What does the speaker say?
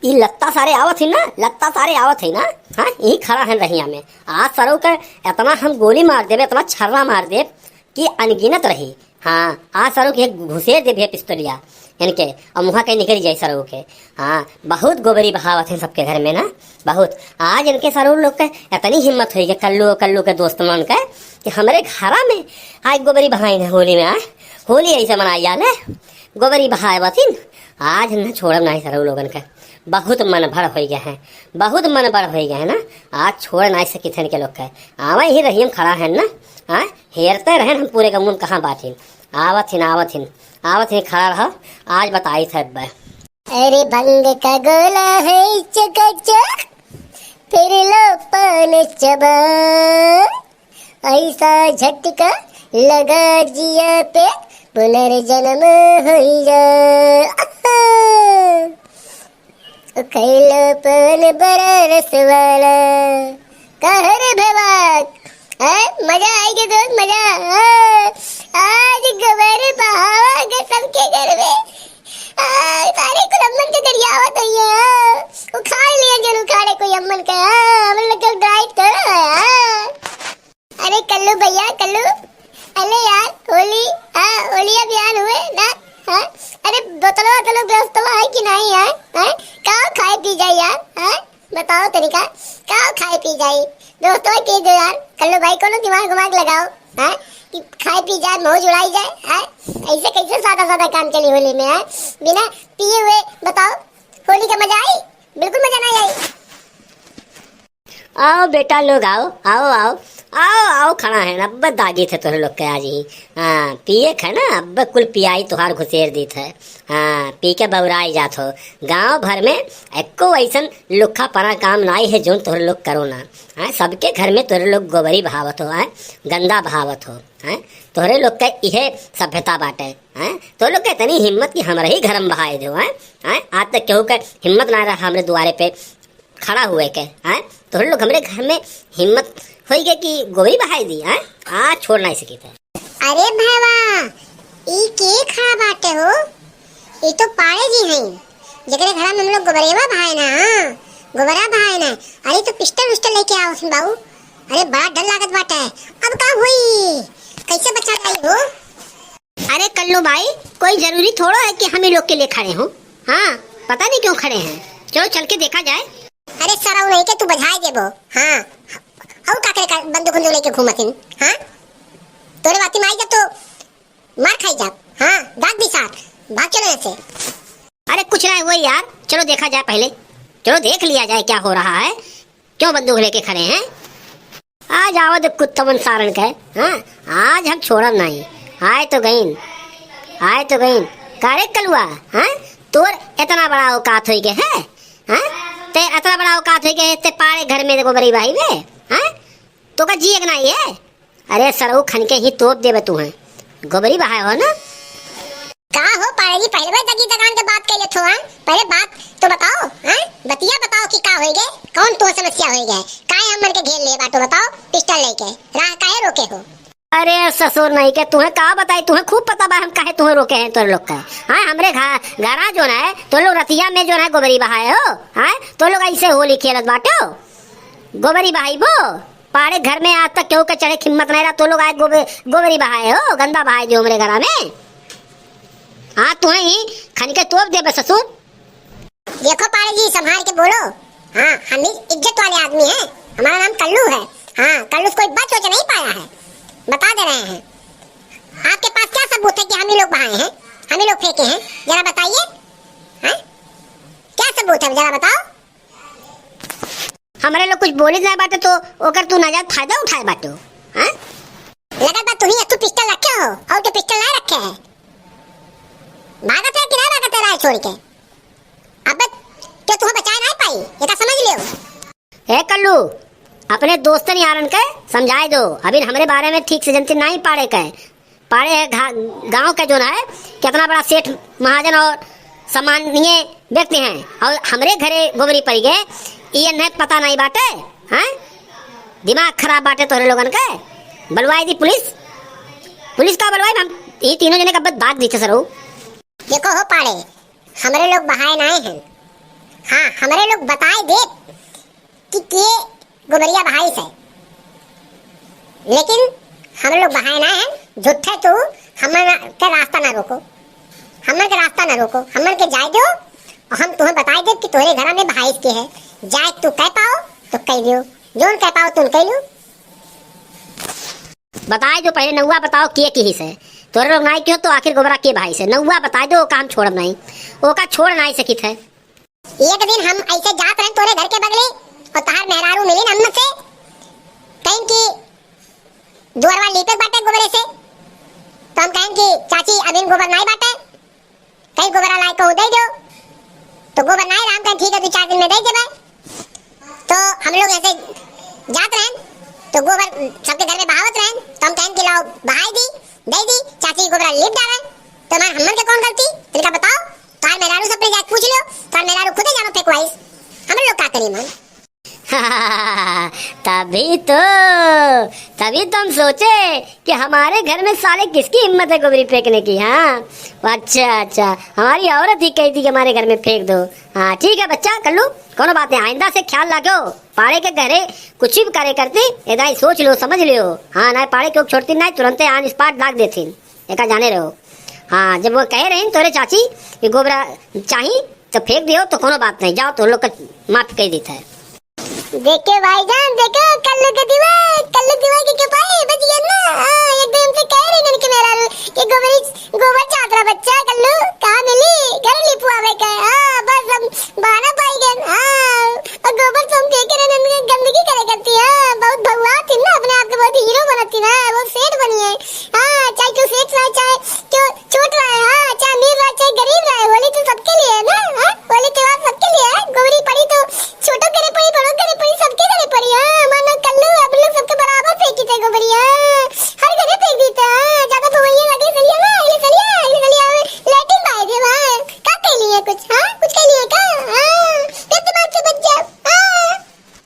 ई लत्ता सारे आवत ही ना, लत्ता सारे आवत है ना। हाँ, यही खड़ा है रहिया में। आज सरो का इतना हम गोली मार देवे, इतना छर्रा मार देव कि अनगिनत रही। हाँ, आज सरो के घुसेर देवे पिस्तौलिया इनके, और मुहा कहीं निकल जाए सरो के। हाँ, बहुत गोबरी बहावत है सबके घर में ना, बहुत। आज इनके सरो लोग के इतनी हिम्मत हुई कि कल्लू कल्लू के दोस्त मन के कि हमारे घरा में आज गोबरी बहाई है होली में। होली ऐसे मनाई जाने, गोबरी बहाए बथिन। आज न छोड़ब नहीं सरो लोगन का, बहुत मन भर हो गया है, बहुत मन भर हो गया है ना। आज छोड़ नहीं सकी थे के लोग के। आवा ही रही हम खड़ा है ना। हाँ, हेरते रहे हम पूरे गमुन कहाँ बाथिन। आवत ही खड़ा रहा। आज बताई थे अब। अरे भंग का गोला है चकाचक, फिर लो पान चबा, ऐसा झटका लगा जिया पे पुनर्जन्म हो जा। कैलो पान बड़ा रस वाला, कहर भवाक मजा आएगी दोस्त, मजा। आज गोबर बहावागे सबके घर में। सारे को अम्मन के दरियावत हुई है, उखाड़ लिया जन उखाड़े कोई अम्मन का। हम लोग को ड्राइव करो। अरे कल्लू भैया कल्लू, अरे यार होली, होली अभियान हुए ना। अरे बोतलों व्यवस्था है कि नहीं है? कहाँ खाए पी जाए यार? बताओ तरीका, कहाँ खाए पी जाए दोस्तों के दो यार। कल्लू भाई को दिमाग घुमाग लगाओ कि खाए पी जाए, मौज उड़ाई जाए। ऐसे कैसे सादा सादा काम चली होली में है? बिना पिए हुए बताओ होली का मजा आई? बिल्कुल मजा नहीं आई। आओ बेटा लोग, आओ आओ आओ आओ आओ, खड़ा है ना। अब दागी थे तुहरे लोग के आज ही। हाँ, पिए खे ना, अब कुल पियाई तुहार घुसेर दी थे। हाँ, पी के बौराई जात हो। गाँव भर में एको ऐसन लुखा परा काम नाई है जो तुहरे लोग करो ना। हाँ, सबके घर में तुहरे लोग गोबरी बहावत हो, गंदा बहावत हो। हाँ, तुहरे लोग का यह सभ्यता बाटे। हाँ, तो लोग का इतनी हिम्मत कि हमारे ही घर में बहाए दो। हाँ, आज तक केहू का हिम्मत ना रहा हमारे द्वारे पे खड़ा हुए के। हाँ, तो लोग हमारे घर में हिम्मत हो गए कि गोबरी बहाई दी। हाँ, आज छोड़ नहीं सकी थे। अरे भावा, ई के खड़ा बाटे हो? ये तो पाड़े जी हैं, जकरे घर में हम लोग गोबरेवा बहाए ना। गोबरा बहाए ना। अरे तो पिस्टल विस्टल लेके आओ सुन बाबू। अरे बड़ा डर लागत बाटे। अब का हुई, कैसे बचा गई हो? अरे कल्लू भाई, कोई जरूरी थोड़ा है कि हम ही लोग के लिए खड़े हो। हाँ, पता नहीं क्यों खड़े हैं, चलो चल के देखा जाए। अरे सराउ नहीं के तू बधाई देबो। हाँ, औ काकरे का बंदूक लेके घूमतिन। हाँ, तोरे बाती में आई जा तो मार खाई जा। हाँ, दाग भी साथ भाग चलो ऐसे। अरे कुछ नहीं वही यार, चलो देखा जाए पहले, चलो देख लिया जाए क्या हो रहा है। क्यों बंदूक लेके खड़े हैं? आज आवत कुत्तवन सारण के। हाँ, आज हम छोड़ब नहीं। आए तो गईन, आए तो गईन। कारे कलुआ, हाँ, तोर इतना बड़ा औकात हो गए है? हाँ, ते इतना बड़ा औकात हो गए ते पारे घर में गोबरी भाई में। हाँ, तो का जी नहीं है? अरे सरऊ खन के ही तोप देवे तू है, गोबरी बहाए हो ना। का हो पाड़े जी, पहले दगी दगान के बात कर ले थो। पहले बात तो बताओ। बतिया बताओ कि का होई गए, कौन तो समस्या होई गए, काहे हमन के घेर ले बातो बताओ। पिस्टल लेके राह काहे रोके हो? अरे ससुर नहीं के तुम्हें का बताई, तुम्हें खूब पता बा हम काहे तुम्हें रोके हैं तो लोग का। हाँ, हमरे घरा जो है तो लोग रतिया में जो है गोबरी बहाए हो। हाँ, तो लोग ऐसे होली खेलत बाटो, गोबरी बहाई बो। पाड़े घर में आज तक केहू के चढ़े हिम्मत नहीं रहा, तो लोग आए गोबरी बहाए हो, गंदा बहाए जो हमरे घरा में। हाँ, तुम्हें ही खन के तोप दे बस ससुर। देखो पाड़े जी, संभाल के बोलो। हाँ, हम इज्जत वाले आदमी हैं, हमारा नाम कल्लू है। हाँ, कल्लू कोई बात सोच नहीं पाया है, बता दे रहे हैं। आपके पास क्या सबूत है कि हम ही लोग बहाए हैं, हम ही लोग फेंके हैं? जरा बताइए। हाँ, क्या सबूत है, जरा बताओ। हमारे लोग कुछ बोले जाए बाटे तो ओकर तू नाजायज फायदा उठाए बाटो। हाँ, लगा बात तुम्ही तू पिस्टल रखे हो और तो पिस्टल नहीं रखे है। भागत है कि नहीं भागत है राय छोड़ के? अब तो तुम्हें बचा नहीं पाई, ये तो समझ लियो। ए कल्लू, अपने दोस्तन यारन के समझाए दो। अभी हमारे बारे में ठीक से जनते नहीं पाड़े के। पाड़े है गांव का जो है कितना बड़ा सेठ महाजन और सम्मानीय व्यक्ति हैं, और हमरे घरे गोबरी पड़ गए ये नहीं पता नहीं बाटे। हाँ, दिमाग खराब बाटे तोहरे लोगन के। बलवाई दी पुलिस, पुलिस का बलवाई हम ये तीनों जने का बात दी सर। देखो हो पाड़े, हमारे लोग बहाए नहीं हैं। हाँ, हमारे लोग बताए दे कि ये गोबरिया भाई से, लेकिन हम लोग बहाए ना है झूठे। तू हमर के रास्ता ना रोको, हमर के रास्ता ना रोको, हमर के जाए दो और हम तुम्हें बताए दे कि तोरे घर में भाई के है। जाए तू कह पाओ तो कह दियो, जोन कह पाओ तुम कह लो। बताए जो पहले नौवा बताओ के की से तोरे लोग नाई क्यों तो आखिर गोबरा के भाई से नौवा बताए दो, काम छोड़ नहीं ओका छोड़ नहीं सकित है। एक दिन हम ऐसे जात रहे तोरे घर के बगले और तार मेहरारू मिली अम्म से, कहीं की दुआरवा लीपे बाटे गोबरे से, तो हम कहें कि चाची अब इन गोबर नहीं बाटे, कहीं गोबरा लाई को दे दो, तो गोबर नहीं राम कहें ठीक है तू 4 दिन में दे देबे। तो हम लोग ऐसे जात रहे तो गोबर सबके घर में बहावत रहे, तो हम कहें कि लाओ बहाई दी दे दी चाची गोबरा लीप डाले, तो हमारे हमन के कौन गलती तिनका बताओ। तार मेहरारू से अपने जाके पूछ लो, तार मेहरारू खुद ही जानो फेंकवाइस, हम लोग का करें मन। तभी तो हम सोचे कि हमारे घर में साले किसकी हिम्मत है गोबरी फेंकने की। हाँ अच्छा, हमारी औरत ही कहती कि हमारे घर में फेंक दो। हाँ ठीक है बच्चा कर लो, कोनो बात नहीं, आइंदा से ख्याल रखो। पाड़े के घरे कुछ भी करे करती एदा ही सोच लो समझ लियो। हाँ ना पाड़े के छोड़ती नहीं, तुरंत ऑन स्पॉट दाग देती एका जाने रहो। हाँ जब वो कह रहे तोरे चाची कि गोबरा चाहिए तो फेंक दियो तो कोनो बात नहीं, जाओ तो लोग माफ कह देता है। देखे भाईजान देखो कल्लू के दिवाई के पाए बच गया ना। एकदम से कह रही नन के मेरा कि गोबर चातरा बच्चा कल्लू कहां मिली घर लिपुआ में का। बस हम बहाना